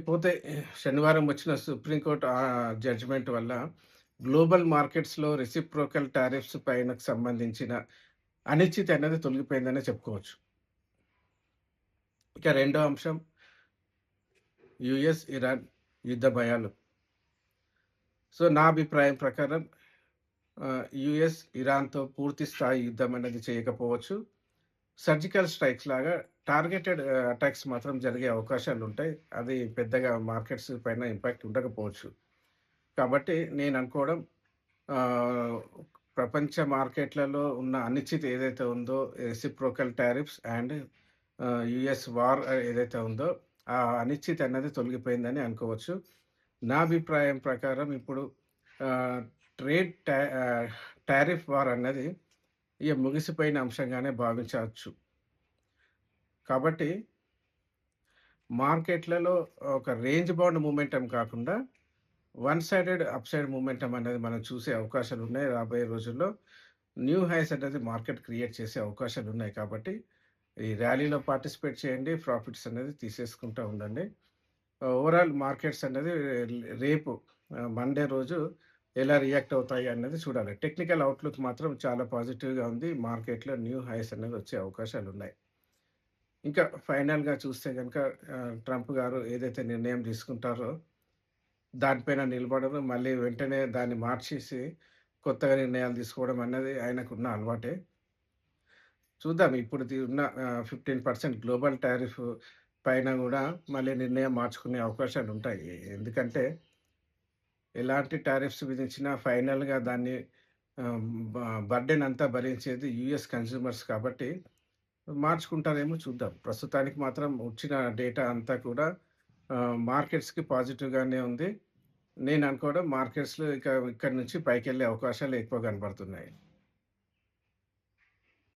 పోతే శనివారం వచ్చిన సుప్రీంకోర్టు జడ్జిమెంట్ వల్ల గ్లోబల్ మార్కెట్స్‌లో రెసిప్రోకల్ టారిఫ్స్ పైనకు సంబంధించిన అనిశ్చితి అనేది తొలగిపోయిందనే చెప్పుకోవచ్చు. ఇక రెండో అంశం యూఎస్, ఇరాన్ యుద్ధ భయాలు. సో, నా అభిప్రాయం ప్రకారం యూఎస్, ఇరాన్‌తో పూర్తి స్థాయి యుద్ధం అనేది చేయకపోవచ్చు. సర్జికల్ స్ట్రైక్స్ లాగా టార్గెటెడ్ అటాక్స్ మాత్రం జరిగే అవకాశాలుంటాయి. అది పెద్దగా మార్కెట్స్ పైన ఇంపాక్ట్ ఉండకపోవచ్చు. కాబట్టి నేననుకోవడం ఆహ్, ప్రపంచ మార్కెట్‌లలో ఉన్న అనిశ్చితి ఏదైతే ఉందో reciprocal tariffs and US war ఏదైతే ఉందో ఆ అనిశ్చితి అన్నది తొలగిపోయిందని అనుకోవచ్చు. నా అభిప్రాయం ప్రకారం ఇప్పుడు ఆహ్, ట్రేడ్ టారిఫ్ వార్ అన్నది ఇగ ముగిసిపోయిన అంశంగానే భావించవచ్చు. కాబట్టి మార్కెట్‌లలో ఒక రేంజ్ బౌండ్ మొమెంటం కాకుండా one sided up side momentum అనేది మనం చూసే అవకాశాలున్నాయి. రాబోయే రోజుల్లో న్యూ హైస్ అనేది మార్కెట్ క్రియేట్ చేసే అవకాశాలున్నాయి. కాబట్టి ఈ ర్యాలీలో పార్టిసిపేట్ చేయండి. ప్రాఫిట్స్ అనేది తీసేసుకుంటా ఉండండి. ఓవరాల్ మార్కెట్స్ అనేది రేపు మండే రోజు ఎలా రియాక్ట్ అవుతాయి అన్నది చూడాలి. టెక్నికల్ అవుట్‌లుక్ మాత్రం చాలా పాజిటివ్‌గా ఉంది. మార్కెట్‌లో న్యూ హైస్ అనేది వచ్చే అవకాశాలున్నాయి. ఇంకా ఫైనల్‌గా చూస్తే గనుక ట్రంప్ గారు ఏదైతే నిర్ణయం తీసుకుంటారో దానిపైన నిలబడరు. మళ్ళీ వెంటనే దాన్ని మార్చేసి కొత్తగా నిర్ణయాలు తీసుకోవడం అన్నది ఆయనకున్న అలవాటే. చూద్దాం ఇప్పుడు ఉన్న 15% గ్లోబల్ టారిఫ్ పైన గూడా మళ్ళీ నిర్ణయం మార్చుకునే అవకాశాలుంటాయి. ఎందుకంటే ఎలాంటి టారిఫ్స్ విధించినా ఫైనల్‌గా దాన్ని ఆహ్, బ బర్డెన్ అంతా భరించేది యూఎస్ కన్స్యూమర్స్ కాబట్టి మార్చుకుంటారేమో చూద్దాం. ప్రస్తుతానికి మాత్రం వచ్చిన డేటా అంతా కూడా మార్కెట్స్‌కి పాజిటివ్‌గానే ఉంది. నేను అనుకోవడం మార్కెట్స్‌లో ఇక ఇక్కడి నుంచి పైకెళ్ళే అవకాశాలు ఎక్కువ కనబడుతున్నాయి.